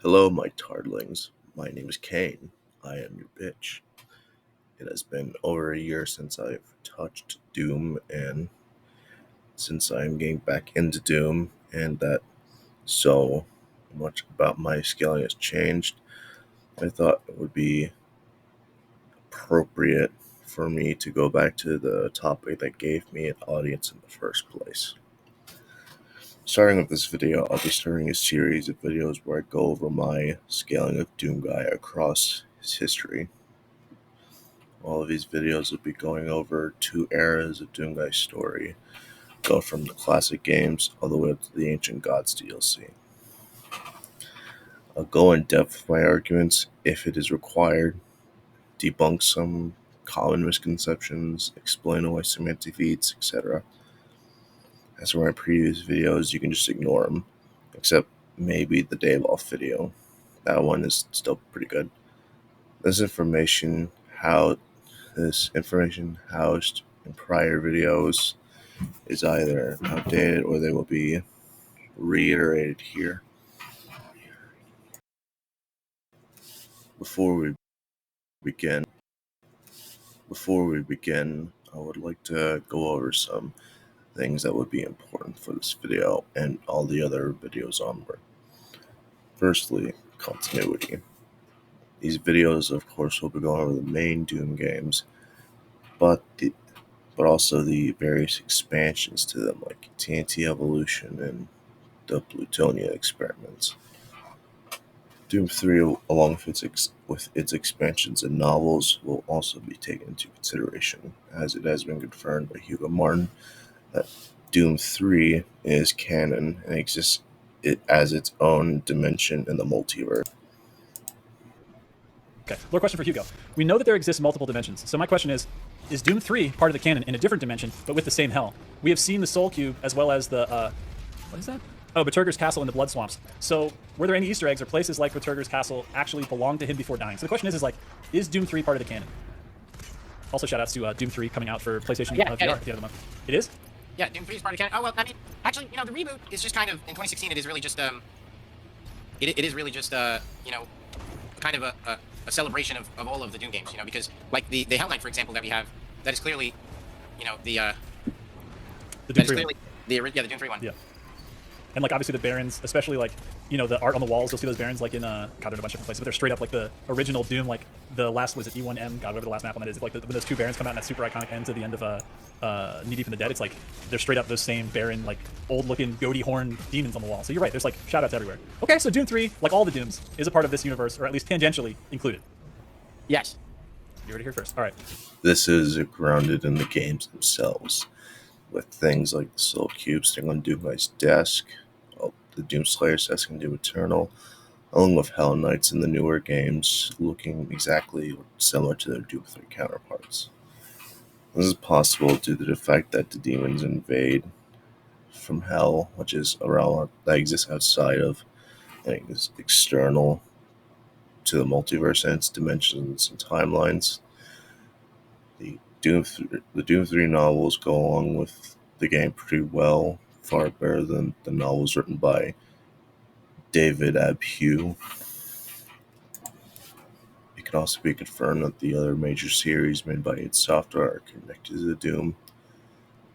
Hello, my tardlings. My name is Kane. I am your bitch. It has been over a year since I've touched Doom, and since I'm getting back into Doom, and that so much about my scaling has changed, I thought it would be appropriate for me to go back to the topic that gave me an audience in the first place. Starting with this video, I'll be starting a series of videos where I go over my scaling of Doomguy across his history. All of these videos will be going over two eras of Doomguy's story, going from the classic games all the way up to the Ancient Gods DLC. I'll go in depth with my arguments if it is required, debunk some common misconceptions, explain why semantic feats, etc. As for my previous videos, you can just ignore them, except maybe the Dave off video. That one is still pretty good. This information housed in prior videos is either outdated or they will be reiterated here. Before we begin, I would like to go over some things that would be important for this video and all the other videos onward. Firstly, continuity. These videos, of course, will be going over the main Doom games, but also the various expansions to them, like TNT Evolution and the Plutonia experiments. Doom 3, along with its expansions and novels, will also be taken into consideration, as it has been confirmed by Hugo Martin that Doom 3 is canon and exists as its own dimension in the multiverse. Okay, lore question for Hugo. We know that there exists multiple dimensions, so my question is Doom 3 part of the canon in a different dimension, but with the same hell? We have seen the Soul Cube as well as the, what is that? Oh, Vadrigar's castle in the Blood Swamps. So, were there any Easter eggs or places like Vadrigar's castle actually belonged to him before dying? So the question is is Doom 3 part of the canon? Also, shoutouts to Doom 3 coming out for PlayStation VR at the end of the month. It is? Yeah, Doom 3 is part of the canon. Oh, well, I mean, actually, the reboot is just kind of, in 2016, it is really just, it is really just, kind of a celebration of all of the Doom games, because, like, the Hell Knight, for example, that we have, that is clearly, The Doom 3 one. The Doom 3 one. Yeah. And, like, obviously the Barons, especially, like, the art on the walls, you'll see those Barons, like, in, God, they're in a bunch of different places, but they're straight up, like, the original Doom, like, the last, was it E1M? God, whatever the last map on that is. Like, when those two Barons come out in that super iconic end to the end of, Knee Deep in the Dead, it's like, they're straight up those same Baron, like, old-looking, goatee horn demons on the wall. So you're right, there's, like, shout-outs everywhere. Okay, so Doom 3, like all the Dooms, is a part of this universe, or at least tangentially included. Yes. You heard it here first. All right. This is grounded in the games themselves, with things like the Soul Cube sitting on Doomguy's desk, the Doomslayer's desk in Doom Eternal, along with Hell Knights in the newer games, looking exactly similar to their Doom 3 counterparts. This is possible due to the fact that the demons invade from Hell, which is a realm that exists outside of and is external to the multiverse and its dimensions and timelines. The Doom 3 novels go along with the game pretty well, far better than the novels written by David Abhue. It can also be confirmed that the other major series made by id Software are connected to the Doom,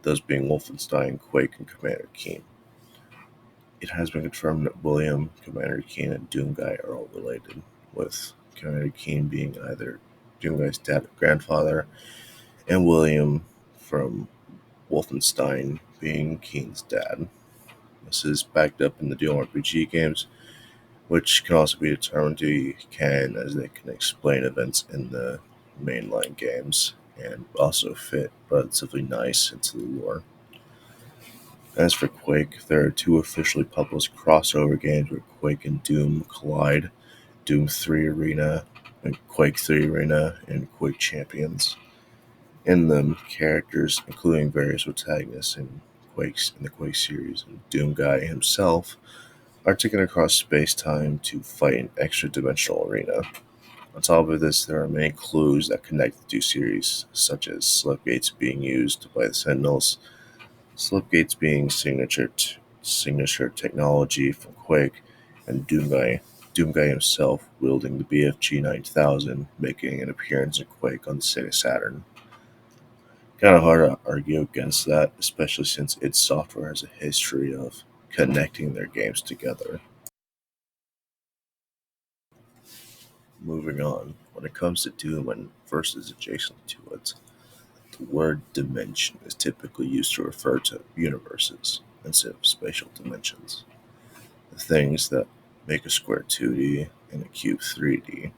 those being Wolfenstein, Quake, and Commander Keen. It has been confirmed that William, Commander Keen, and Doomguy are all related, with Commander Keen being either Doomguy's dad or grandfather, and William from Wolfenstein being Keen's dad. This is backed up in the Doom RPG games, which can also be determined to be canon as they can explain events in the mainline games and also fit relatively nice into the lore. As for Quake, there are two officially published crossover games where Quake and Doom collide, Doom 3 Arena and Quake 3 Arena and Quake Champions. In them, characters, including various protagonists in the Quake series and Doomguy himself, are taken across space-time to fight an extra-dimensional arena. On top of this, there are many clues that connect the two series, such as slipgates being used by the Sentinels, slipgates being signature technology from Quake, and Doomguy Doomguy himself wielding the BFG 9000, making an appearance in Quake on the Sega Saturn. Kind of hard to argue against that, especially since id Software has a history of connecting their games together. Moving on, when it comes to Doom and verses adjacent to it, the word dimension is typically used to refer to universes instead of spatial dimensions. The things that make a square 2D and a cube 3D.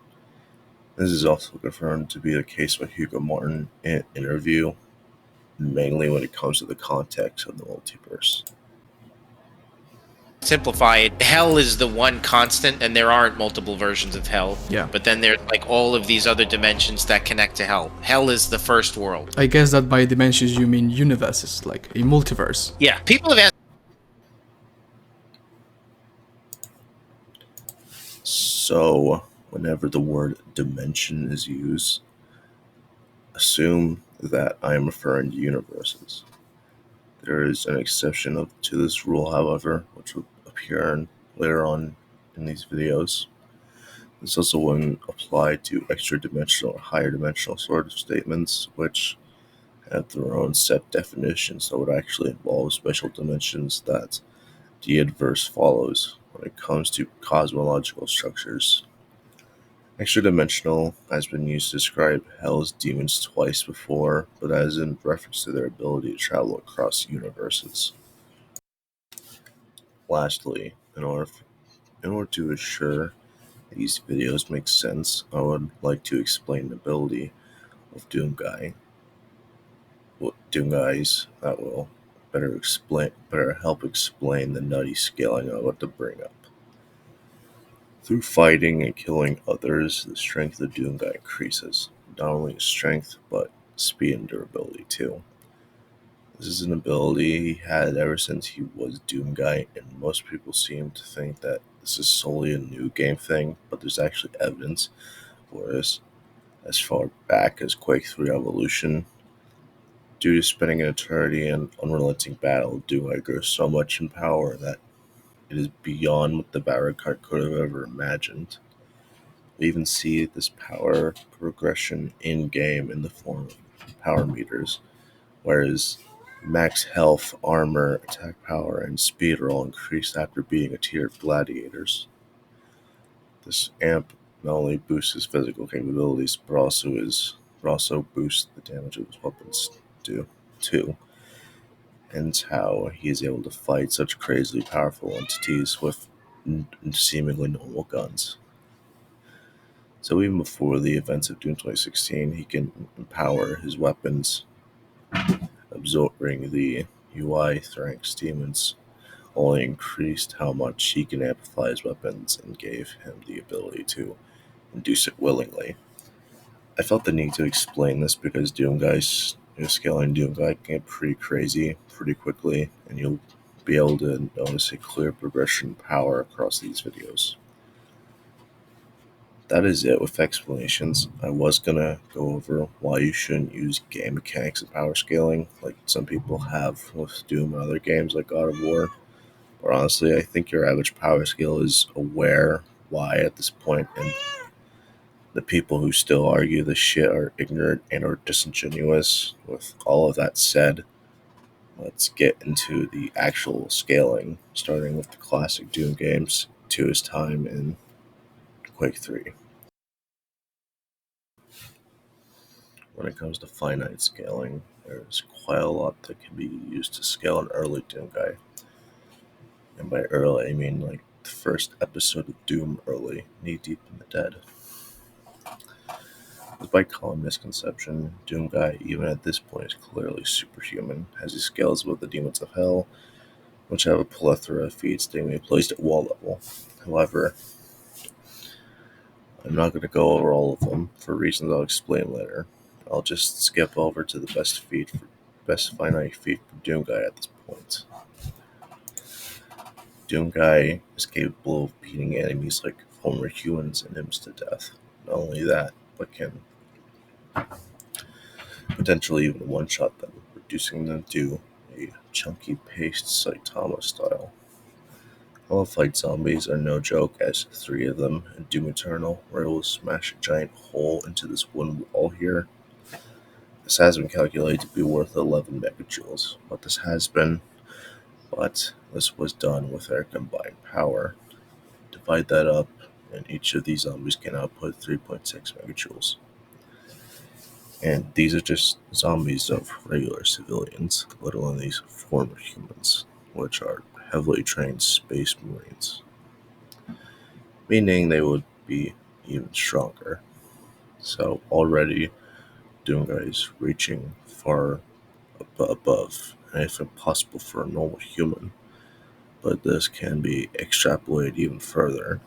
This is also confirmed to be the case by Hugo Martin in an interview, mainly when it comes to the context of the multiverse. Simplify it. Hell is the one constant, and there aren't multiple versions of hell. Yeah. But then there's like all of these other dimensions that connect to hell. Hell is the first world. I guess that by dimensions you mean universes, like a multiverse. Yeah, people have asked. So, whenever the word dimension is used, assume that I am referring to universes. There is an exception to this rule, however, which will appear later on in these videos. This also wouldn't apply to extra-dimensional or higher-dimensional sort of statements, which have their own set definitions that would actually involve special dimensions that the adverse follows when it comes to cosmological structures. Extra-dimensional has been used to describe Hell's demons twice before, but as in reference to their ability to travel across universes. Lastly, in order to assure these videos make sense, I would like to explain the ability of Doomguy. Doomguys that will better help explain the nutty scaling I want to bring up. Through fighting and killing others, the strength of Doomguy increases. Not only his strength, but speed and durability too. This is an ability he had ever since he was Doomguy, and most people seem to think that this is solely a new game thing, but there's actually evidence for this as far back as Quake 3 Evolution. Due to spending an eternity in unrelenting battle, Doomguy grows so much in power that it is beyond what the Vadrigar could have ever imagined. We even see this power progression in-game in the form of power meters, whereas max health, armor, attack power, and speed are all increased after beating a tier of gladiators. This amp not only boosts his physical capabilities, but also boosts the damage of his weapons too. And how he is able to fight such crazily powerful entities with seemingly normal guns. So even before the events of Doom 2016, he can empower his weapons, absorbing the UI Thrank's demons only increased how much he can amplify his weapons and gave him the ability to induce it willingly. I felt the need to explain this because scaling Doomguy can get pretty crazy pretty quickly, and you'll be able to notice a clear progression in power across these videos. That is it with explanations. I was gonna go over why you shouldn't use game mechanics and power scaling like some people have with Doom and other games like God of War. But honestly, I think your average power scale is aware why at this point, and the people who still argue this shit are ignorant and are disingenuous. With all of that said, let's get into the actual scaling, starting with the classic Doom games to his time in Quake 3. When it comes to finite scaling, there's quite a lot that can be used to scale an early Doomguy. And by early, I mean like the first episode of Doom early, knee-deep in the dead. Despite common misconception, Doomguy, even at this point, is clearly superhuman, as he scales above the demons of hell, which have a plethora of feats that can be placed at wall level. However, I'm not going to go over all of them, for reasons I'll explain later. I'll just skip over to the best finite feat for Doomguy at this point. Doomguy is capable of beating enemies like former humans and imps to death. Not only that, but can potentially even one-shot them, reducing them to a chunky paste Saitama style. Hollow Fight zombies are no joke, as 3 of them in Doom Eternal were able to smash a giant hole into this one wall here. This has been calculated to be worth 11 megajoules, but this was done with their combined power. Divide that up, and each of these zombies can output 3.6 megajoules. And these are just zombies of regular civilians, let alone these former humans, which are heavily trained space marines, meaning they would be even stronger. So already, Doomguy is reaching far above anything possible for a normal human, but this can be extrapolated even further.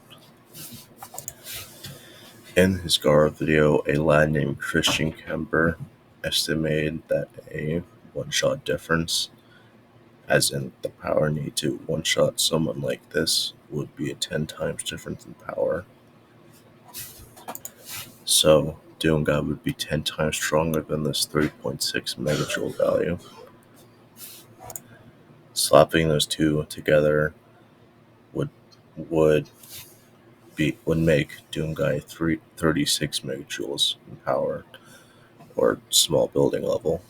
In his Gara video, a lad named Christian Kemper estimated that a one-shot difference, as in the power need to one-shot someone like this, would be a 10 times difference in power. So, Doomguy would be 10 times stronger than this 3.6 megajoule value. Slapping those two together would make Doomguy 36 megajoules in power, or small building level.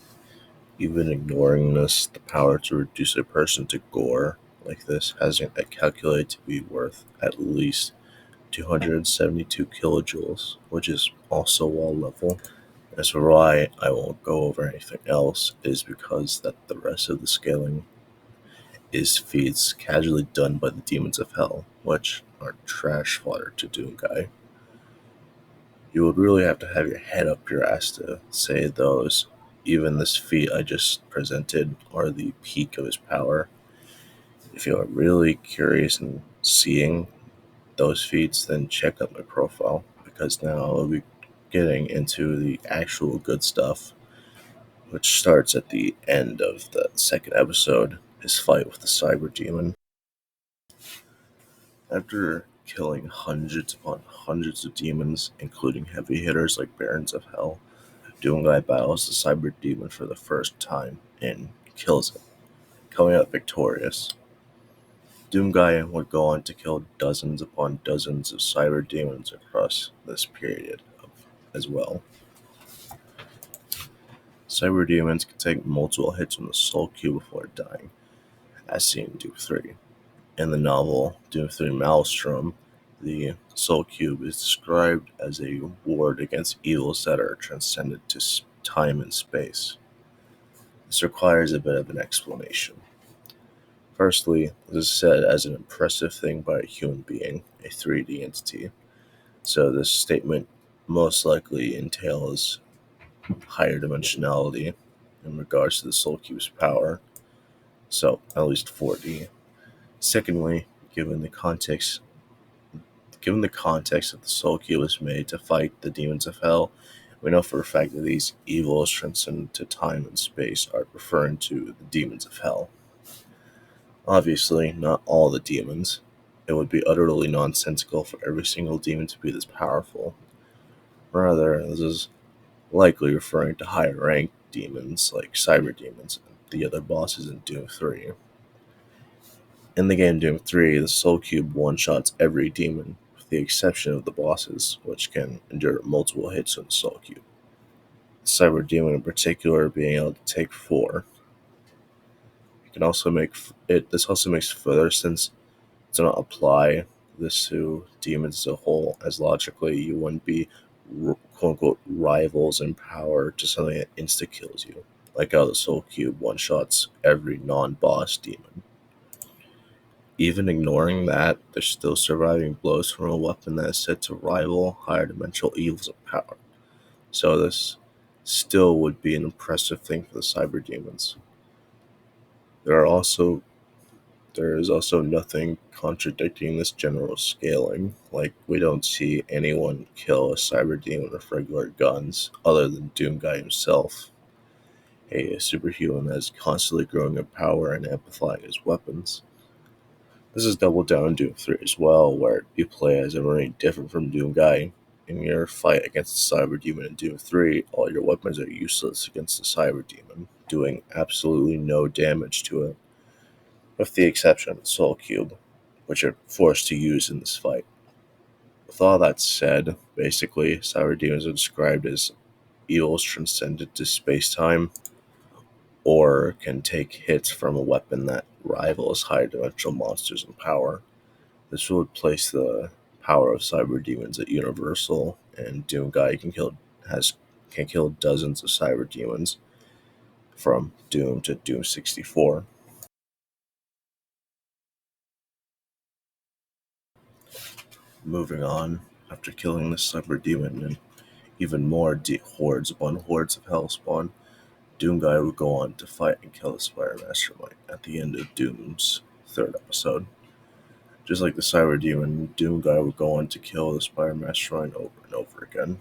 Even ignoring this, the power to reduce a person to gore like this has been calculated to be worth at least 272 kilojoules, which is also wall level. As for why I won't go over anything else is because that the rest of the scaling is feats casually done by the demons of hell, which are trash fodder to Doomguy. You would really have to have your head up your ass to say those. Even this feat I just presented are the peak of his power. If you are really curious in seeing those feats, then check out my profile, because now I'll be getting into the actual good stuff, which starts at the end of the second episode, his fight with the Cyber Demon. After killing hundreds upon hundreds of demons, including heavy hitters like Barons of Hell, Doomguy battles the Cyber Demon for the first time and kills it, coming out victorious. Doomguy would go on to kill dozens upon dozens of Cyber Demons across this period as well. Cyber Demons can take multiple hits from the Soul Cube before dying, as seen in Doom 3. In the novel Doom 3 Maelstrom, the Soul Cube is described as a ward against evils that are transcended to time and space. This requires a bit of an explanation. Firstly, this is said as an impressive thing by a human being, a 3D entity, so this statement most likely entails higher dimensionality in regards to the Soul Cube's power, so at least 4D. Secondly, given the context that the Soul Cube was made to fight the demons of hell, we know for a fact that these evils transcendent to time and space are referring to the demons of hell. Obviously, not all the demons. It would be utterly nonsensical for every single demon to be this powerful. Rather, this is likely referring to higher ranked demons like Cyber Demons and the other bosses in Doom 3. In the game Doom 3, the Soul Cube one-shots every demon, with the exception of the bosses, which can endure multiple hits from the Soul Cube. The Cyber Demon in particular being able to take 4. This also makes further sense to not apply this to demons as a whole, as logically you wouldn't be quote-unquote rivals in power to something that insta-kills you, like how the Soul Cube one-shots every non-boss demon. Even ignoring that, they're still surviving blows from a weapon that is said to rival higher dimensional evils of power. So this still would be an impressive thing for the Cyber Demons. There is also nothing contradicting this general scaling, like we don't see anyone kill a Cyber Demon with regular guns, other than Doomguy himself, a superhuman that is constantly growing in power and amplifying his weapons. This is doubled down in Doom 3 as well, where you play as a marine different from Doomguy. In your fight against the Cyber Demon in Doom 3, all your weapons are useless against the Cyber Demon, doing absolutely no damage to it, with the exception of the Soul Cube. which are forced to use in this fight. With all that said, basically, Cyberdemons are described as evils transcended to space-time, or can take hits from a weapon that rivals higher dimensional monsters in power. This would place the power of Cyberdemons at universal, and Doomguy can kill dozens of Cyberdemons from Doom to Doom 64. Moving on, after killing the Cyberdemon and even more hordes upon hordes of Hellspawn, Doomguy would go on to fight and kill the Spider Mastermind at the end of Doom's third episode. Just like the Cyberdemon, Doomguy would go on to kill the Spider Mastermind over and over again.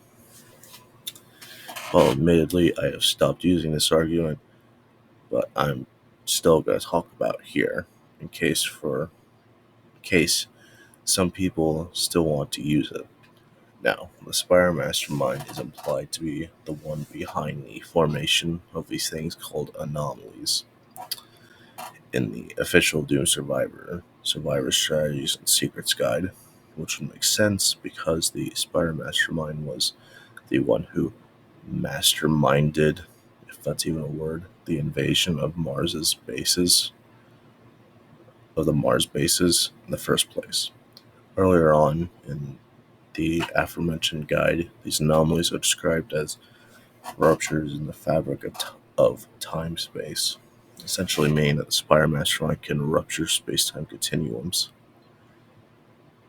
Well, admittedly, I have stopped using this argument, but I'm still going to talk about it here in case some people still want to use it. Now, the Spider Mastermind is implied to be the one behind the formation of these things called anomalies. In the official Doom Survivor Strategies and Secrets Guide, which would make sense because the Spider Mastermind was the one who masterminded, if that's even a word, the invasion of the Mars bases in the first place. Earlier on in the aforementioned guide, these anomalies are described as ruptures in the fabric of time-space, essentially meaning that the Spider Mastermind can rupture space-time continuums.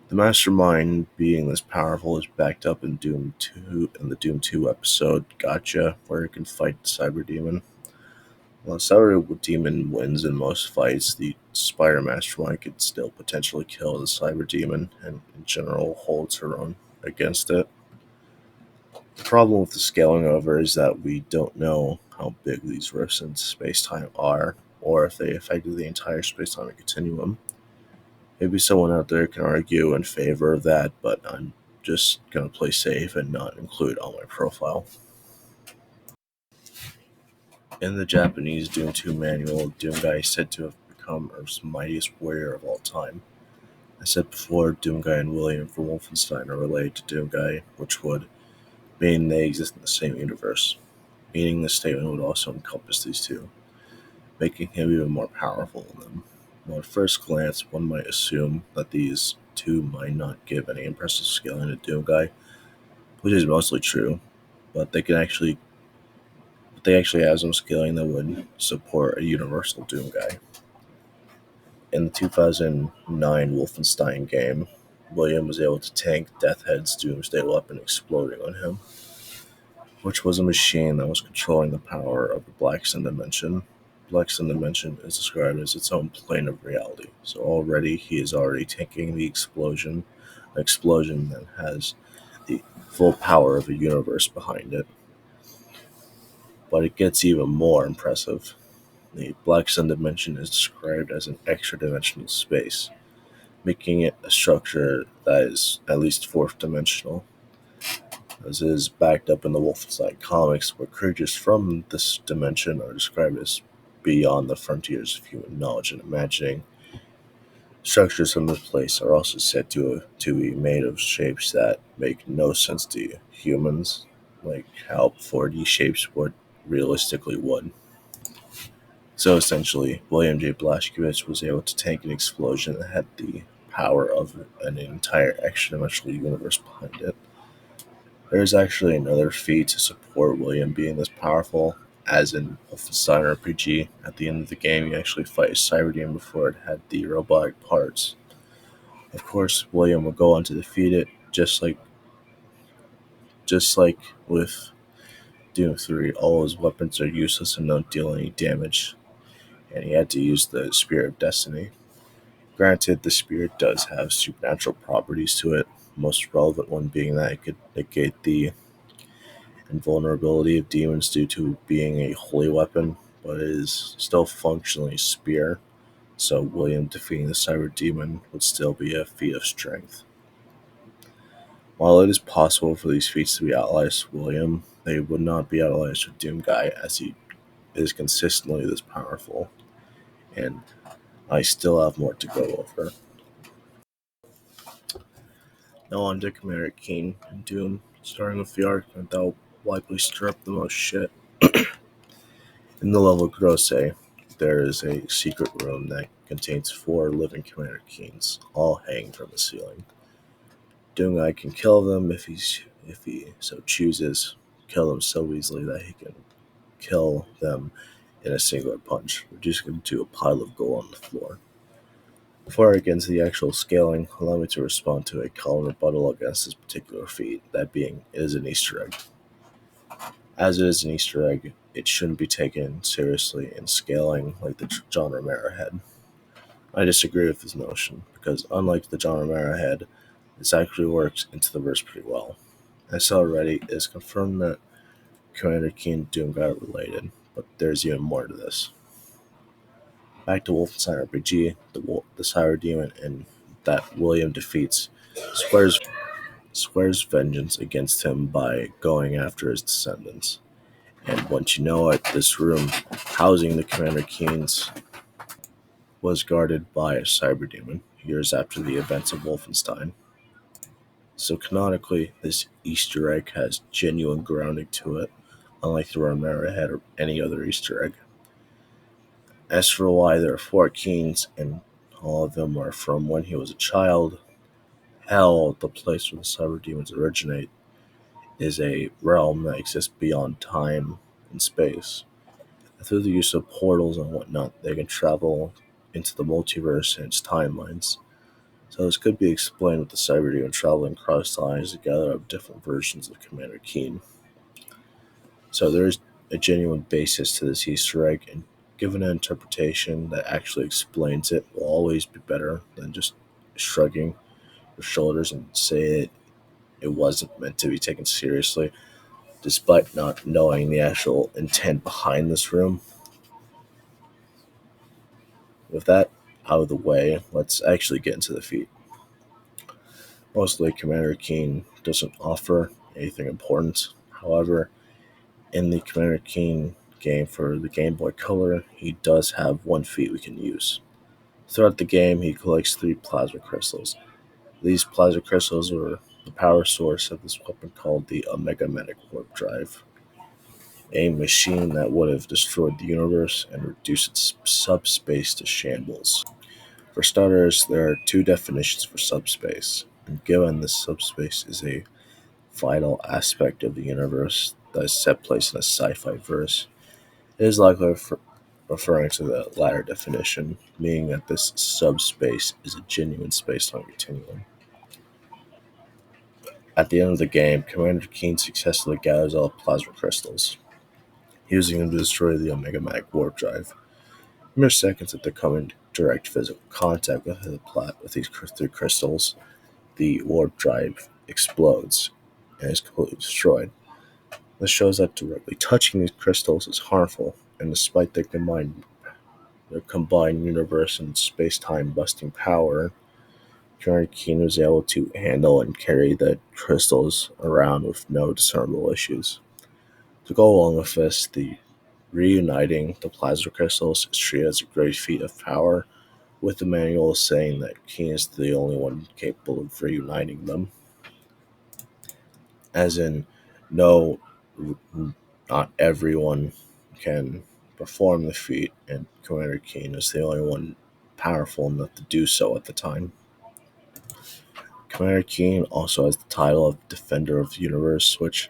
The Mastermind, being this powerful, is backed up in the Doom 2 episode Gotcha, where it can fight the Cyberdemon. While the Cyberdemon wins in most fights, the Spider Mastermind could still potentially kill the Cyberdemon, and in general holds her own against it. The problem with the scaling over is that we don't know how big these rifts in space-time are, or if they affected the entire space-time continuum. Maybe someone out there can argue in favor of that, but I'm just going to play safe and not include on my profile. In the Japanese Doom 2 manual, Doomguy is said to have become Earth's mightiest warrior of all time. I said before, Doomguy and William from Wolfenstein are related to Doomguy, which would mean they exist in the same universe. Meaning this statement would also encompass these two, making him even more powerful than them. While at first glance, one might assume that these two might not give any impressive scaling to Doomguy, which is mostly true, but they actually have some scaling that would support a universal Doomguy. In the 2009 Wolfenstein game, William was able to tank Deathhead's Doomsday weapon exploding on him, which was a machine that was controlling the power of the Black Sun Dimension. Black Sun Dimension is described as its own plane of reality, so he is already tanking the explosion, an explosion that has the full power of a universe behind it. But it gets even more impressive. The Black Sun Dimension is described as an extra-dimensional space, making it a structure that is at least fourth-dimensional. As is backed up in the Wolfenstein comics, where creatures from this dimension are described as beyond the frontiers of human knowledge and imagining. Structures from this place are also said to be made of shapes that make no sense to humans, like how 4D shapes realistically would. So essentially, William J. Blazkowicz was able to tank an explosion that had the power of an entire extra-dimensional universe behind it. There is actually another feat to support William being this powerful, as in Wolfenstein RPG. At the end of the game, you actually fight a Cyberdemon before it had the robotic parts. Of course, William will go on to defeat it, just like with Doom 3. All his weapons are useless and don't deal any damage, and he had to use the Spear of Destiny. Granted, the Spear does have supernatural properties to it, most relevant one being that it could negate the invulnerability of demons due to being a holy weapon, but it is still functionally a spear, so William defeating the Cyberdemon would still be a feat of strength. While it is possible for these feats to be allies to William, they would not be allies to Doomguy, as he is consistently this powerful, and I still have more to go over. Now on to Commander Keen and Doom, starting with the argument that will likely stir up the most shit. In the level Grosse, there is a secret room that contains 4 living Commander Keens, all hanging from the ceiling. Doomguy can kill them if he so chooses, kill them so easily that he can kill them in a singular punch, reducing them to a pile of gold on the floor. Before I get into the actual scaling, allow me to respond to a common rebuttal against this particular feat, that being, it is an Easter egg. As it is an Easter egg, it shouldn't be taken seriously in scaling like the John Romero head. I disagree with this notion, because unlike the John Romero head, this actually works into the verse pretty well. As said already, it is confirmed that Commander Keen and Doomguy are related, but there's even more to this. Back to Wolfenstein RPG, the Cyberdemon and that William defeats swears vengeance against him by going after his descendants. And once you know it, this room housing the Commander Keens was guarded by a Cyberdemon years after the events of Wolfenstein. So canonically, this Easter egg has genuine grounding to it, unlike the Romero head or any other Easter egg. As for why there are 4 Keens, and all of them are from when he was a child, Hell, the place where the Cyberdemons originate, is a realm that exists beyond time and space. Through the use of portals and whatnot, they can travel into the multiverse and its timelines. So this could be explained with the Cyberdemon traveling across lines to gather up different versions of Commander Keen. So there is a genuine basis to this Easter egg, and given an interpretation that actually explains it will always be better than just shrugging your shoulders and say it wasn't meant to be taken seriously, despite not knowing the actual intent behind this room. With that out of the way, let's actually get into the feat. Mostly, Commander Keen doesn't offer anything important. However, in the Commander Keen game for the Game Boy Color, he does have one feat we can use. Throughout the game, he collects 3 plasma crystals. These plasma crystals are the power source of this weapon called the Omega Medic Warp Drive, a machine that would have destroyed the universe and reduced its subspace to shambles. For starters, there are 2 definitions for subspace, and given this subspace is a vital aspect of the universe that is set place in a sci-fi verse, it is likely referring to the latter definition, meaning that this subspace is a genuine space-time continuum. At the end of the game, Commander Keen successfully gathers all plasma crystals, using them to destroy the Omega Mag warp drive. Mere seconds after coming into direct physical contact with these 3 crystals, the warp drive explodes and is completely destroyed. This shows that directly touching these crystals is harmful, and despite their combined universe and space-time busting power, Commander Keen was able to handle and carry the crystals around with no discernible issues. To go along with this, the reuniting the plasma crystals is treated as a great feat of power, with the manual saying that Keen is the only one capable of reuniting them. As in, no, not everyone can perform the feat, and Commander Keen is the only one powerful enough to do so at the time. Commander Keen also has the title of Defender of the Universe, which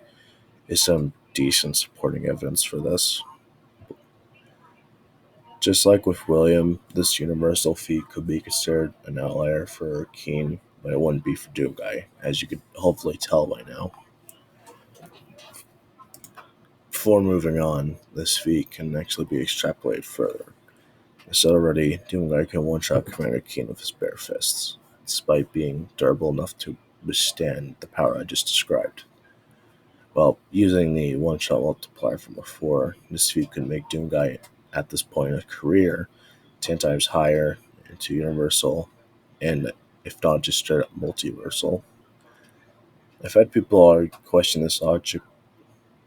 is some decent supporting evidence for this. Just like with William, this universal feat could be considered an outlier for Keen, but it wouldn't be for Doomguy, as you could hopefully tell by now. Before moving on, this feat can actually be extrapolated further. As said already, Doomguy can one-shot Commander Keen with his bare fists, despite being durable enough to withstand the power I just described. Well, using the one-shot multiplier from before, this feat could make Doomguy, at this point in his career, 10 times higher into Universal, and if not just straight up multiversal. I've had people question this logic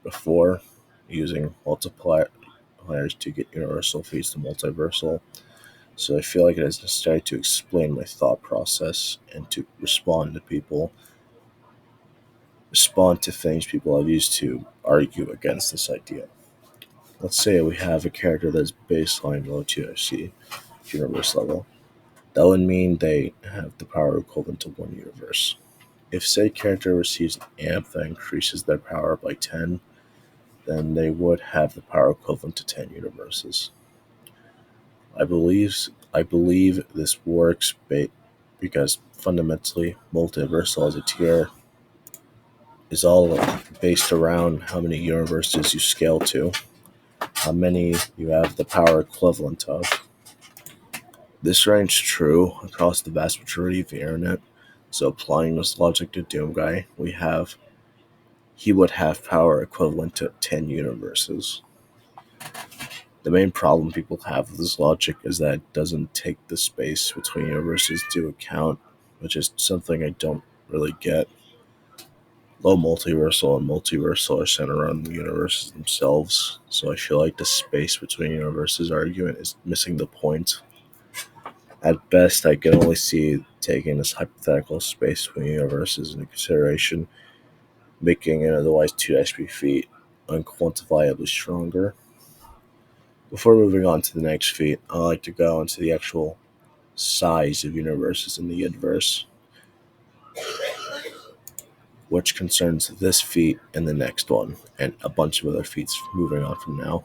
before, using multipliers to get Universal feats to multiversal, so I feel like it is necessary to explain my thought process and to respond to people respond to things people have used to argue against this idea. Let's say we have a character that's baseline low TFC universe level. That would mean they have the power equivalent to one universe. If said character receives an amp that increases their power by 10, then they would have the power equivalent to 10 universes. I believe this works because fundamentally multiversal as a tier is all based around how many universes you scale to, how many you have the power equivalent of. This remains true across the vast majority of the internet, so applying this logic to Doomguy, he would have power equivalent to 10 universes. The main problem people have with this logic is that it doesn't take the space between universes into account, which is something I don't really get. Low multiversal and multiversal are centered around the universes themselves, so I feel like the space between universes argument is missing the point. At best, I can only see taking this hypothetical space between universes into consideration, making an otherwise 2 HP feat unquantifiably stronger. Before moving on to the next feat, I'd like to go into the actual size of universes in the universe, which concerns this feat and the next one, and a bunch of other feats moving on from now.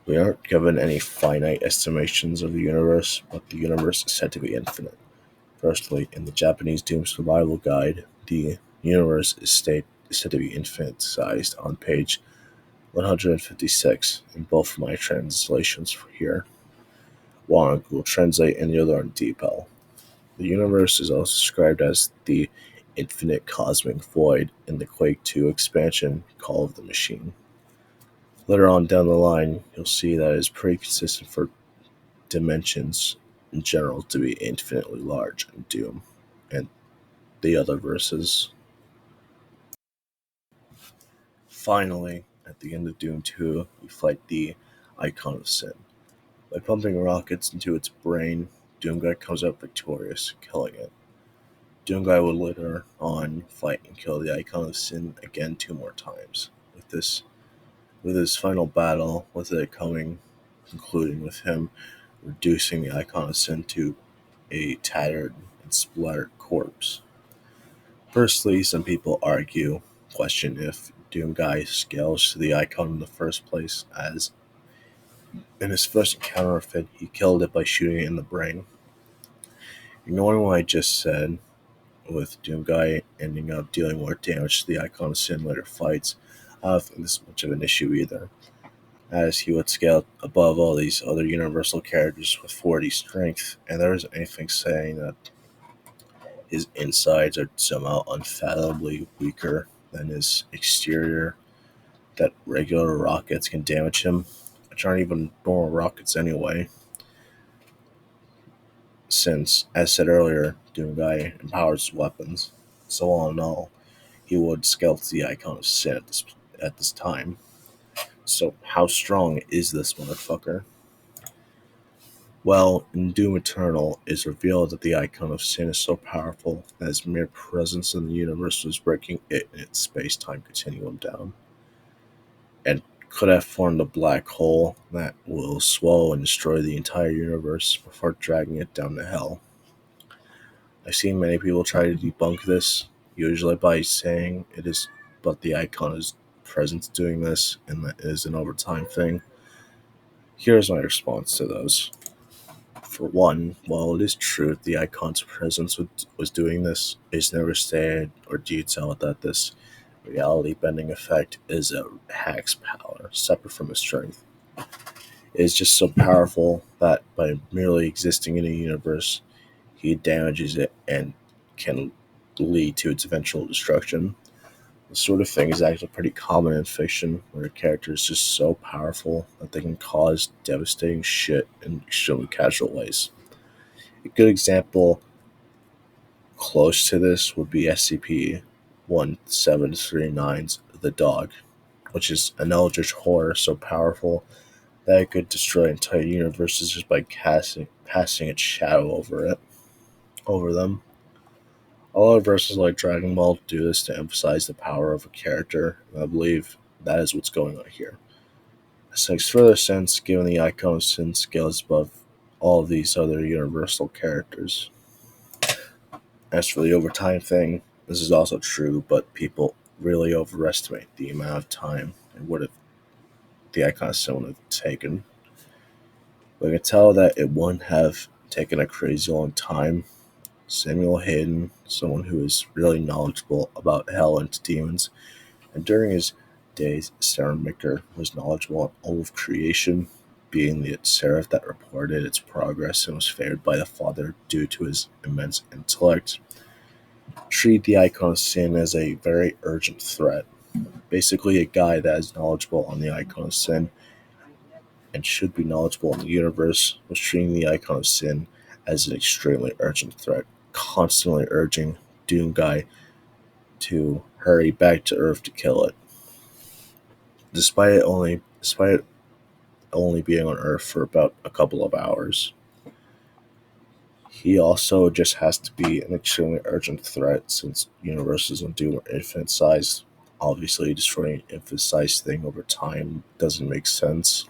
We aren't given any finite estimations of the universe, but the universe is said to be infinite. Firstly, in the Japanese Doom Survival Guide, the universe is said to be infinite-sized on page 156 in both my translations here. One on Google Translate and the other on DeepL. The universe is also described as the infinite cosmic void in the Quake 2 expansion Call of the Machine. Later on down the line, you'll see that it is pretty consistent for dimensions in general to be infinitely large in Doom and the other verses. Finally, at the end of Doom 2, you fight the Icon of Sin. By pumping rockets into its brain, Doomguy comes out victorious, killing it. Doomguy would later on fight and kill the Icon of Sin again 2 more times. With his final battle, with it concluding with him reducing the Icon of Sin to a tattered and splattered corpse. Firstly, some people question if Doomguy scales to the Icon in the first place, as in his first encounter with it, he killed it by shooting it in the brain. Ignoring what I just said, with Doomguy ending up dealing more damage to the Icon of Sin later fights, I don't think this is much of an issue either, as he would scale above all these other universal characters with 40 strength, and there isn't anything saying that his insides are somehow unfathomably weaker than his exterior, that regular rockets can damage him, which aren't even normal rockets anyway. Since, as said earlier, Doomguy empowers weapons, so all in all, he would scale to the Icon of Sin at this time. So how strong is this motherfucker? Well, in Doom Eternal, it is revealed that the Icon of Sin is so powerful that its mere presence in the universe was breaking it and its space-time continuum down, and could have formed a black hole that will swallow and destroy the entire universe before dragging it down to hell. I've seen many people try to debunk this, usually by saying it is but the Icon's presence doing this, and that it is an overtime thing. Here's my response to those. For one, while it is true that the Icon's presence was doing this, it is never stated or detailed that this reality-bending effect is a hack's power, separate from his strength. It is just so powerful that by merely existing in a universe, he damages it and can lead to its eventual destruction. This sort of thing is actually pretty common in fiction, where a character is just so powerful that they can cause devastating shit in extremely casual ways. A good example close to this would be SCP-1739's The Dog, which is an eldritch horror so powerful that it could destroy entire universes just by passing its shadow over it. over them. A lot of verses like Dragon Ball do this to emphasize the power of a character, and I believe that is what's going on here. This makes further sense given the icon of Sin scales above all of these other universal characters. As for the overtime thing, this is also true, but people really overestimate the amount of time and would have the icon of Sin would have taken. We can tell that it wouldn't have taken a crazy long time. Samuel Hayden, someone who is really knowledgeable about hell and demons, and during his days, Maker was knowledgeable on all of creation, being the seraph that reported its progress and was favored by the Father due to his immense intellect. Treat the icon of Sin as a very urgent threat. Basically, a guy that is knowledgeable on the icon of Sin and should be knowledgeable in the universe was treating the icon of Sin as an extremely urgent threat, constantly urging Doomguy to hurry back to Earth to kill it. Despite it only being on Earth for about a couple of hours. He also just has to be an extremely urgent threat since universes on Doom are infinite size. Obviously, destroying an infinite size thing over time doesn't make sense.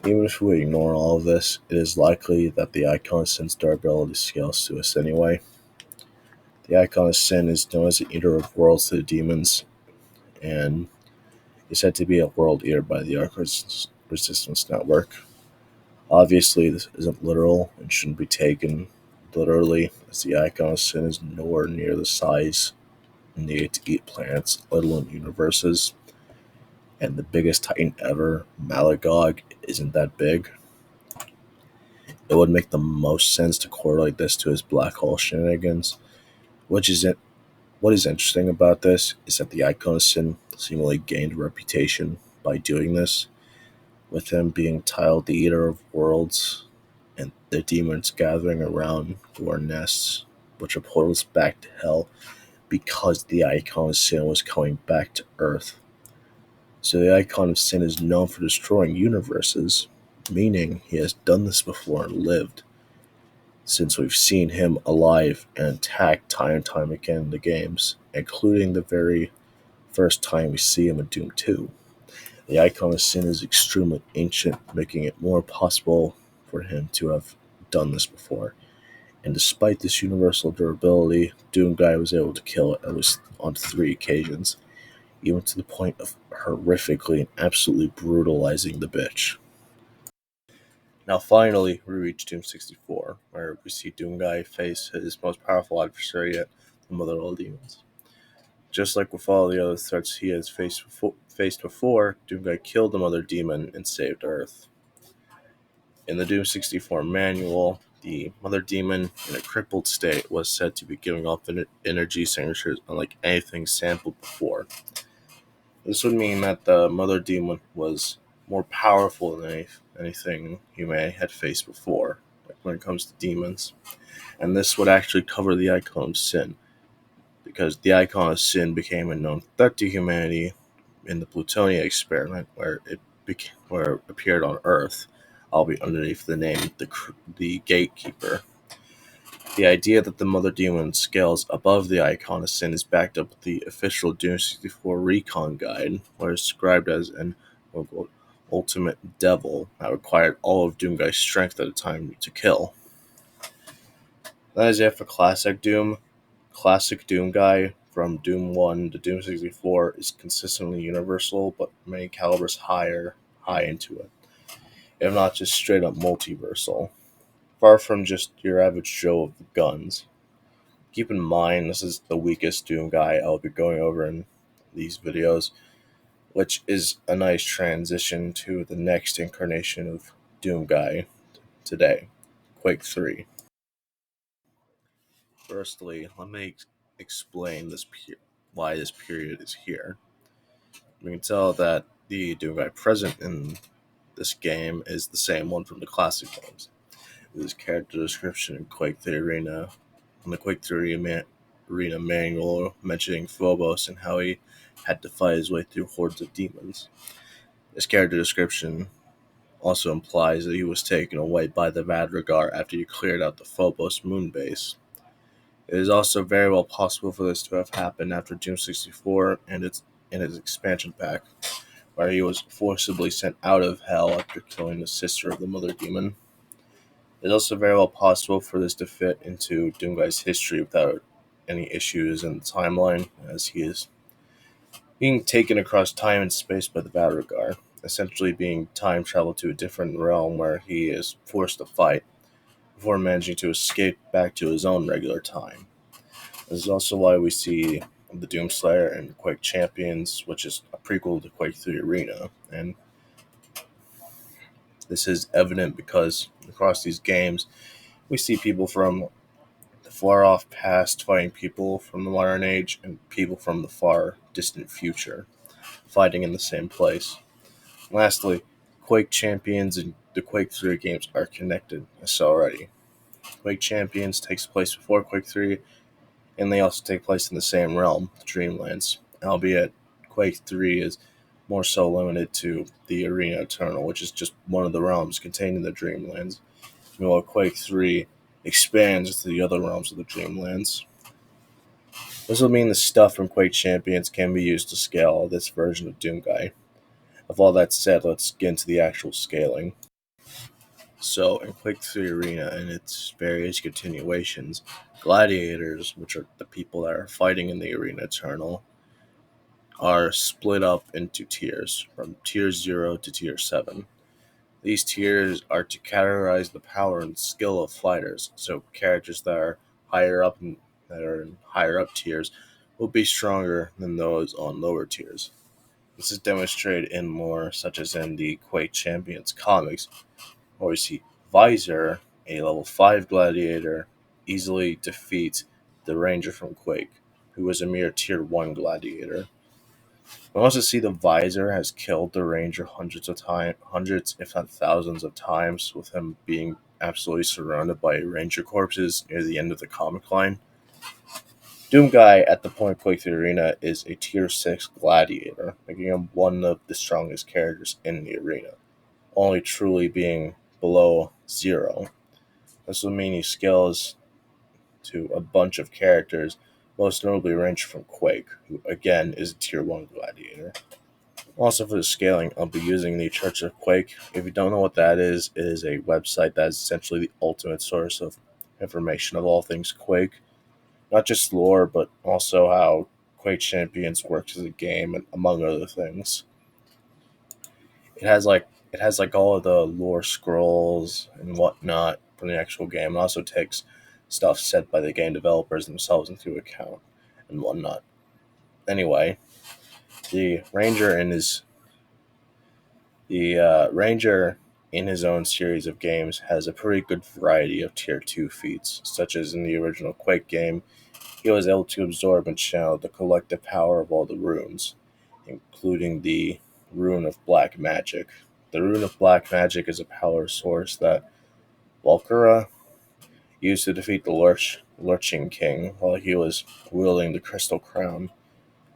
Even if we ignore all of this, it is likely that the icon of Sin's durability scales to us anyway. The icon of Sin is known as the Eater of Worlds to the demons, and is said to be a world eater by the Arc Resistance Network. Obviously, this isn't literal and shouldn't be taken literally, as the icon of Sin is nowhere near the size needed to eat planets, let alone universes. And the biggest titan ever, Malagog, isn't that big. It would make the most sense to correlate this to his black hole shenanigans, which is it. What is interesting about this is that the icon of Sin seemingly gained a reputation by doing this, with him being titled the Eater of Worlds, and the demons gathering around were nests, which are portals back to hell, because the icon of Sin was coming back to Earth. So the icon of Sin is known for destroying universes, meaning he has done this before and lived, since we've seen him alive and attack time and time again in the games, including the very first time we see him in Doom 2. The icon of Sin is extremely ancient, making it more possible for him to have done this before. And despite this universal durability, Doomguy was able to kill it at least on 3 occasions, even to the point of horrifically and absolutely brutalizing the bitch. Now finally, we reach Doom 64, where we see Doomguy face his most powerful adversary yet, the Mother of all Demons. Just like with all the other threats he has faced before, Doomguy killed the Mother Demon and saved Earth. In the Doom 64 manual, the Mother Demon, in a crippled state, was said to be giving off energy signatures unlike anything sampled before. This would mean that the Mother Demon was more powerful than anything Yume had faced before, like when it comes to demons. And this would actually cover the icon of Sin, because the icon of Sin became a known threat to humanity in the Plutonia experiment, where it appeared on Earth, albeit underneath the name the Gatekeeper. The idea that the Mother Demon scales above the icon of Sin is backed up with the official Doom 64 Recon Guide, where it's described as an ultimate devil that required all of Doomguy's strength at a time to kill. That is it for Classic Doom. Classic Doomguy from Doom 1 to Doom 64 is consistently universal, but many calibers high into it, if not just straight up multiversal. Far from just your average Joe of guns. Keep in mind, this is the weakest Doomguy I'll be going over in these videos, which is a nice transition to the next incarnation of Doomguy today, Quake 3. Firstly, let me explain why this period is here. We can tell that the Doomguy present in this game is the same one from the classic games. His character description in Quake 3 Arena, in the Quake 3 Arena manual, mentioning Phobos and how he had to fight his way through hordes of demons. His character description also implies that he was taken away by the Vadrigar after he cleared out the Phobos moon base. It is also very well possible for this to have happened after Doom 64 and its expansion pack, where he was forcibly sent out of Hell after killing the sister of the Mother Demon. It is also very well possible for this to fit into Doomguy's history without any issues in the timeline, as he is being taken across time and space by the Vadrigar, essentially being time travel to a different realm where he is forced to fight before managing to escape back to his own regular time. This is also why we see the Doomslayer and Quake Champions, which is a prequel to Quake 3 Arena, and this is evident because across these games we see people from the far off past fighting people from the modern age and people from the far distant future fighting in the same place. Lastly, Quake Champions and the Quake 3 games are connected, as saw already. Quake Champions takes place before Quake 3, and they also take place in the same realm, the Dreamlands, albeit Quake 3 is more so limited to the Arena Eternal, which is just one of the realms contained in the Dreamlands, while Quake 3 expands to the other realms of the Dreamlands. This will mean the stuff from Quake Champions can be used to scale this version of Doomguy. With all that said, let's get into the actual scaling. So, in Quake 3 Arena and its various continuations, Gladiators, which are the people that are fighting in the Arena Eternal, are split up into tiers, from Tier 0 to Tier 7. These tiers are to categorize the power and skill of fighters, so characters that are in higher up tiers will be stronger than those on lower tiers. This is demonstrated in lore such as in the Quake Champions comics, where we see Visor, a level 5 gladiator, easily defeat the Ranger from Quake, who was a mere Tier 1 gladiator. We also see the Visor has killed the Ranger hundreds if not thousands of times, with him being absolutely surrounded by Ranger corpses near the end of the comic line. Doomguy at the point of Quake 3 Arena is a Tier 6 gladiator, making him one of the strongest characters in the arena, only truly being below 0. This will mean he scales to a bunch of characters, most notably Ranger from Quake, who again is a Tier 1 gladiator. Also for the scaling, I'll be using the Church of Quake. If you don't know what that is, it is a website that is essentially the ultimate source of information of all things Quake. Not just lore, but also how Quake Champions works as a game, and among other things. It has all of the lore scrolls and whatnot from the actual game. It also takes stuff said by the game developers themselves into account and whatnot. Anyway, the Ranger in his own series of games has a pretty good variety of Tier 2 feats, such as in the original Quake game, he was able to absorb and channel the collective power of all the runes, including the Rune of Black Magic. The Rune of Black Magic is a power source that Valkyra used to defeat the Lurching King while he was wielding the Crystal Crown,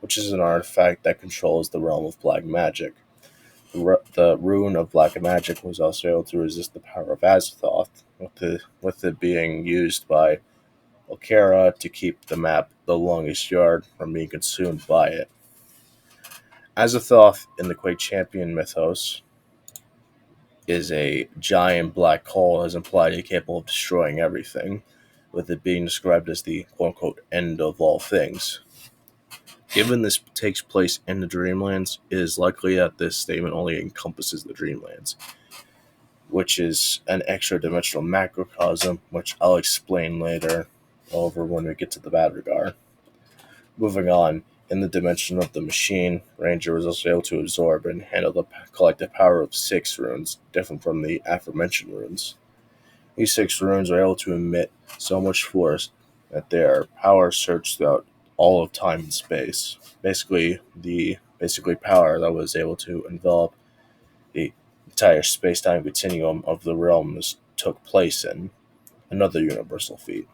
which is an artifact that controls the realm of black magic. The Rune of Black Magic was also able to resist the power of Azathoth, with it being used by Valkyra to keep the map The Longest Yard from being consumed by it. Azathoth in the Quake Champion mythos is a giant black hole as implied capable of destroying everything, with it being described as the quote-unquote end of all things. Given this takes place in the Dreamlands, it is likely that this statement only encompasses the Dreamlands, which is an extra-dimensional macrocosm, which I'll explain later over when we get to the Vadrigar. Moving on, in the dimension of the machine, Ranger was also able to absorb and handle the collective power of 6 runes, different from the aforementioned runes. These 6 runes are able to emit so much force that their power surged throughout all of time and space. Basically power that was able to envelop the entire space-time continuum of the realm this took place in. Another universal feat.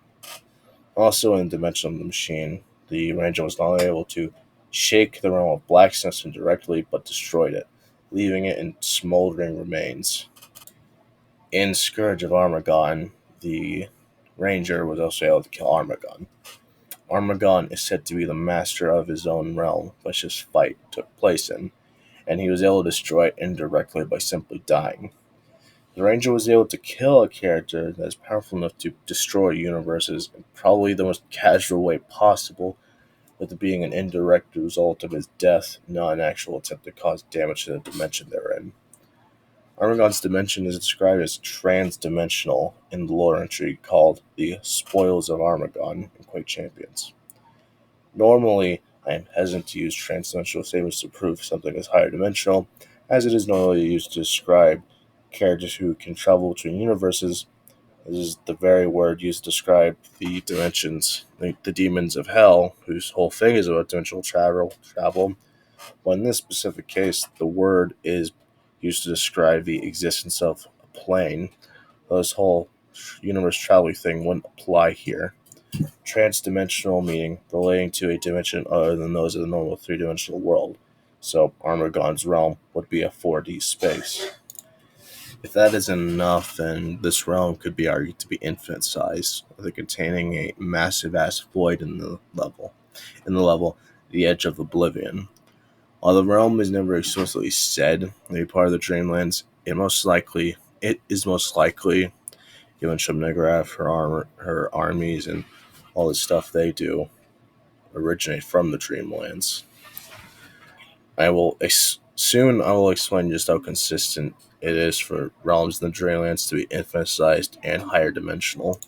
Also in the dimension of the machine, the Ranger was not only able to shake the realm of blacksmiths indirectly, but destroyed it, leaving it in smoldering remains. In Scourge of Armagon, the Ranger was also able to kill Armagon. Armagon is said to be the master of his own realm, which this fight took place in, and he was able to destroy it indirectly by simply dying. The Ranger was able to kill a character that is powerful enough to destroy universes in probably the most casual way possible, with it being an indirect result of his death, not an actual attempt to cause damage to the dimension they're in. Armagon's dimension is described as trans-dimensional in the lore entry called the Spoils of Armagon in Quake Champions. Normally, I am hesitant to use trans-dimensional statements to prove something is higher dimensional, as it is normally used to describe characters who can travel between universes. This is the very word used to describe the dimensions, the demons of hell, whose whole thing is about dimensional travel. But in this specific case, the word is used to describe the existence of a plane. This whole universe traveling thing wouldn't apply here. Transdimensional meaning relating to a dimension other than those of the normal three-dimensional world. So Armagon's realm would be a 4D space. If that isn't enough, then this realm could be argued to be infinite size, with it containing a massive ass void in the level, the edge of oblivion. While the realm is never explicitly said to be part of the Dreamlands, it is most likely, given Shub-Niggurath, her armies, and all the stuff they do, originate from the Dreamlands. I will explain just how consistent it is for realms in the Dreamlands to be infinite sized and higher dimensional.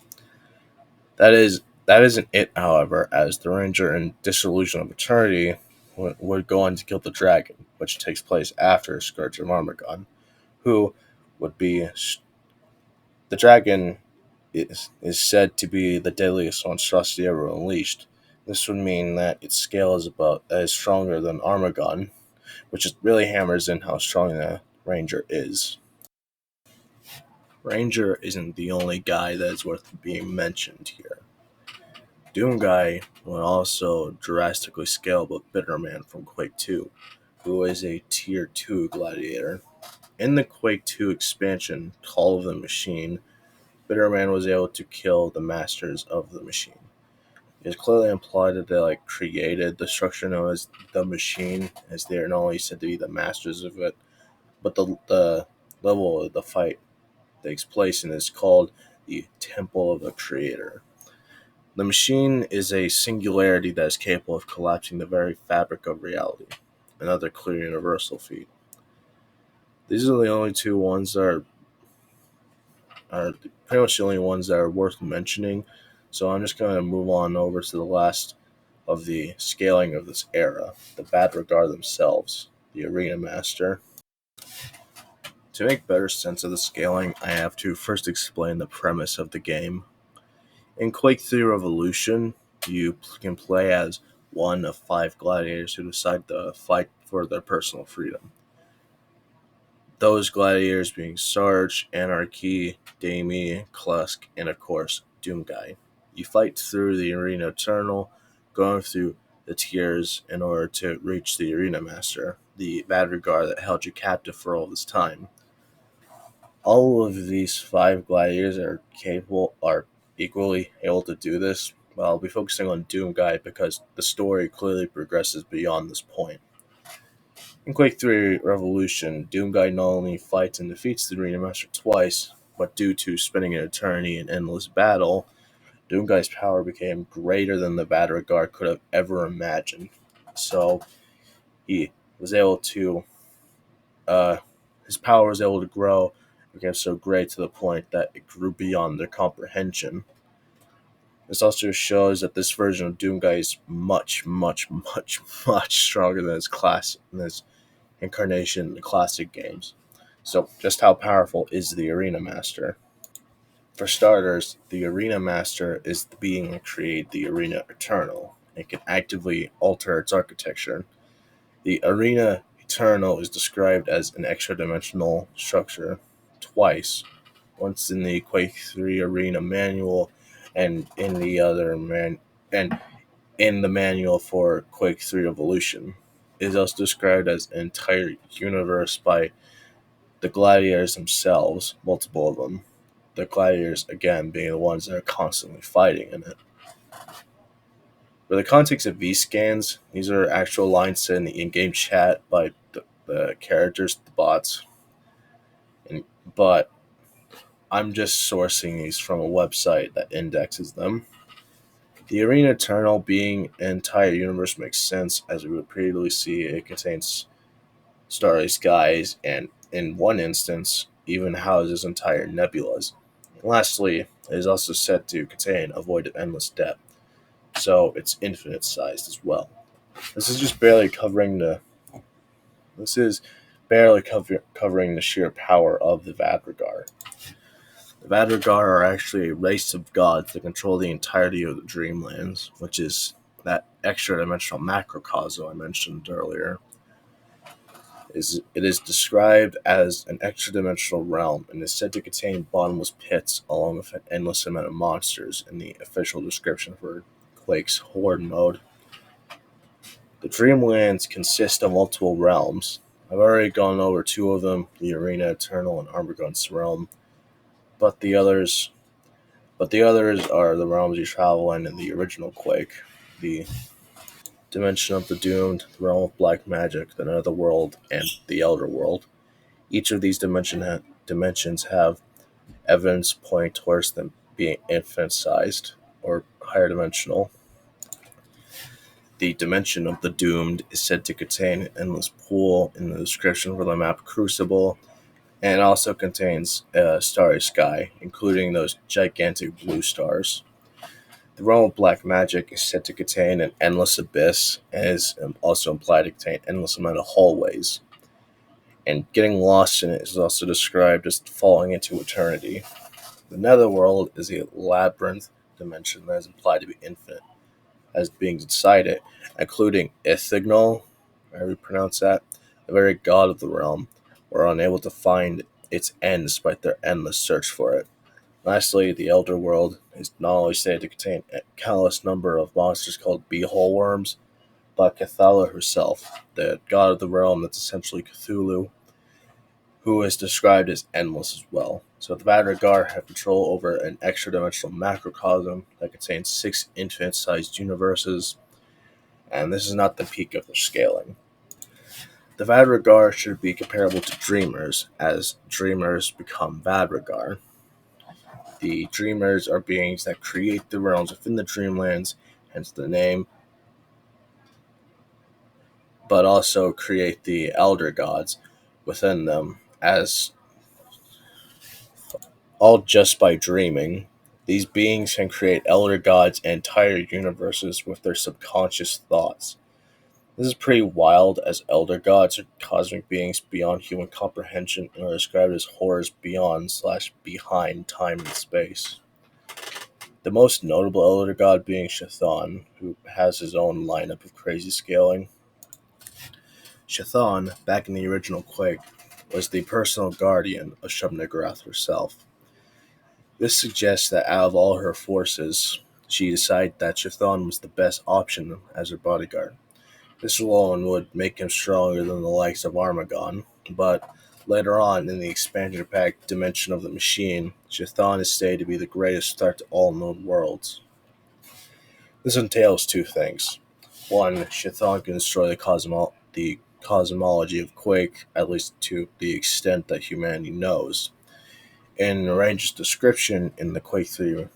That isn't it, however, as the Ranger in Disillusion of Eternity would go on to kill the dragon, which takes place after Scourge of Armagon, who would be the dragon is said to be the deadliest monstrosity ever unleashed. This would mean that its scale is stronger than Armagon, which really hammers in how strong the Ranger is. Ranger isn't the only guy that is worth being mentioned here. Doomguy will also drastically scale with Bitterman from Quake 2, who is a Tier 2 Gladiator. In the Quake 2 expansion, Call of the Machine, Bitterman was able to kill the masters of the machine. It is clearly implied that they created the structure known as the machine, as they are not only said to be the masters of it, but the level of the fight takes place and is called the Temple of the Creator. The machine is a singularity that is capable of collapsing the very fabric of reality, another clear universal feat. These are the only two ones that are pretty much the only ones that are worth mentioning, so I'm just going to move on over to the last of the scaling of this era, the Vadrigar themselves, the Arena Master. To make better sense of the scaling, I have to first explain the premise of the game. In Quake 3 Revolution, you can play as one of 5 gladiators who decide to fight for their personal freedom. Those gladiators being Sarge, Anarchy, Damie, Klusk, and of course, Doomguy. You fight through the Arena Eternal, going through the tiers in order to reach the Arena Master, the Vadrigar that held you captive for all this time. All of these 5 gladiators are equally able to do this, but I'll be focusing on Doomguy because the story clearly progresses beyond this point. In Quake 3 Revolution, Doomguy not only fights and defeats the Arena Master twice, but due to spending an eternity in endless battle, Doomguy's power became greater than the Vadrigar could have ever imagined. So he was able to, his power was able to grow, became so great to the point that it grew beyond their comprehension. This also shows that this version of Doomguy is much, much, much, much stronger than his incarnation in the classic games. So, just how powerful is the Arena Master? For starters, the Arena Master is the being that created the Arena Eternal. It can actively alter its architecture. The Arena Eternal is described as an extra-dimensional structure twice, once in the Quake 3 Arena manual and in the manual for Quake 3 Evolution. It is also described as an entire universe by the gladiators themselves, multiple of them. The gladiators, again, being the ones that are constantly fighting in it. For the context of these scans, these are actual lines said in the in-game chat by the characters, the bots. But I'm just sourcing these from a website that indexes them. The Arena Eternal being an entire universe makes sense, as we repeatedly see it contains starry skies, and in one instance, even houses entire nebulas. And lastly, it is also said to contain a void of endless depth, so it's infinite sized as well. This is just barely covering the. This is barely covering the sheer power of the Vadrigar. The Vadrigar are actually a race of gods that control the entirety of the Dreamlands, which is that extra-dimensional macrocosm I mentioned earlier. It is described as an extra-dimensional realm and is said to contain bottomless pits along with an endless amount of monsters in the official description for Quake's Horde mode. The Dreamlands consist of multiple realms. I've already gone over two of them, the Arena Eternal and Armageddon's realm, but the others are the realms you travel in the original Quake, the Dimension of the Doomed, the Realm of Black Magic, the Netherworld, and the Elder World. Each of these dimensions have evidence pointing towards them being infinite-sized or higher dimensional. The Dimension of the Doomed is said to contain an endless pool in the description for the map Crucible, and it also contains a starry sky, including those gigantic blue stars. The realm of black magic is said to contain an endless abyss, and is also implied to contain an endless amount of hallways. And getting lost in it is also described as falling into eternity. The netherworld is a labyrinth dimension that is implied to be infinite, as being inside it, including Ithignal, however you pronounce that, the very god of the realm, were unable to find its end despite their endless search for it. Lastly, the Elder World is not only said to contain a countless number of monsters called beehole worms, but Cathala herself, the god of the realm that's essentially Cthulhu, who is described as endless as well. So the Vadrigar have control over an extra-dimensional macrocosm that contains 6 infinite-sized universes, and this is not the peak of their scaling. The Vadrigar should be comparable to Dreamers, as Dreamers become Vadrigar. The Dreamers are beings that create the realms within the Dreamlands, hence the name, but also create the Elder Gods within them, as all just by dreaming. These beings can create Elder Gods and entire universes with their subconscious thoughts. This is pretty wild, as Elder Gods are cosmic beings beyond human comprehension and are described as horrors beyond/behind time and space. The most notable Elder God being Chthon, who has his own lineup of crazy scaling. Chthon, back in the original Quake, was the personal guardian of Shub-Niggurath herself. This suggests that out of all her forces, she decided that Chthon was the best option as her bodyguard. This alone would make him stronger than the likes of Armageddon, but later on in the expansion pack Dimension of the Machine, Chthon is stated to be the greatest threat to all known worlds. This entails two things. One, Chthon can destroy the cosmology of Quake, at least to the extent that humanity knows. In Ranger's description in the Quake 3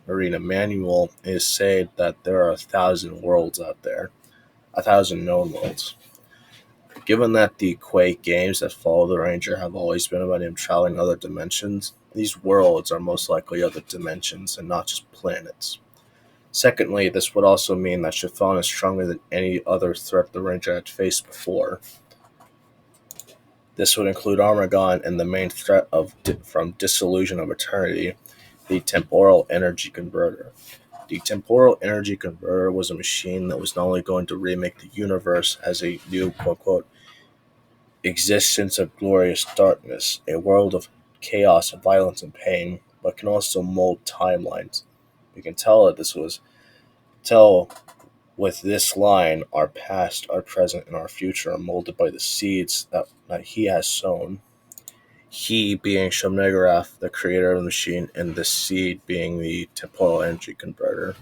Arena manual, it is said that there are 1,000 worlds out there, 1,000 known worlds. Given that the Quake games that follow the Ranger have always been about him traveling other dimensions, these worlds are most likely other dimensions and not just planets. Secondly, this would also mean that Chthon is stronger than any other threat the Ranger had faced before. This would include Armageddon and the main threat from Disillusion of Eternity, the Temporal Energy Converter. The Temporal Energy Converter was a machine that was not only going to remake the universe as a new, quote-unquote, existence of glorious darkness, a world of chaos, violence, and pain, but can also mold timelines. We can tell with this line, our past, our present, and our future are molded by the seeds that he has sown. He being Shub-Niggurath, the creator of the machine, and the seed being the temporal energy converter.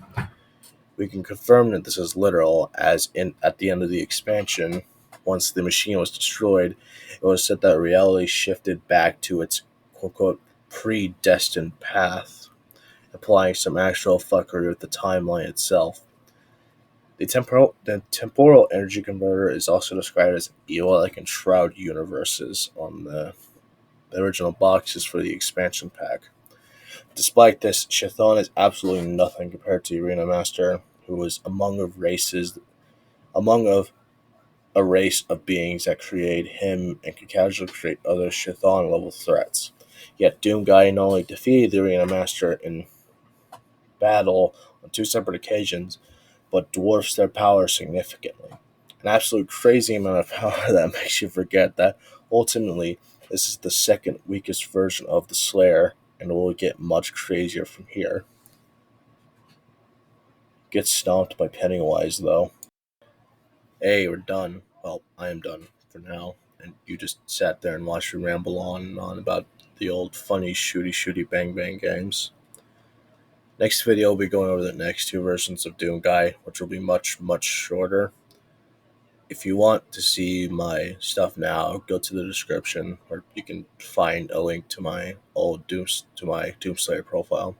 We can confirm that this is literal, as at the end of the expansion, once the machine was destroyed, it was said that reality shifted back to its quote-unquote predestined path, applying some actual fuckery with the timeline itself. The temporal energy converter is also described as evil like in Shroud universes on the original boxes for the expansion pack. Despite this, Chthon is absolutely nothing compared to Arena Master, who was among a race of beings that create him and can casually create other Chthon level threats. Yet Doomguy not only defeated the Arena Master in battle on 2 separate occasions, but dwarfs their power significantly. An absolute crazy amount of power that makes you forget that ultimately this is the second weakest version of the Slayer, and it will get much crazier from here. Gets stomped by Pennywise, though. Hey, we're done. Well, I am done for now, and you just sat there and watched me ramble on and on about the old funny shooty bang bang games. Next video, we'll be going over the next 2 versions of Doomguy, which will be much, much shorter. If you want to see my stuff now, go to the description, where you can find a link to my Doomslayer profile.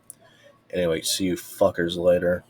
Anyway, see you fuckers later.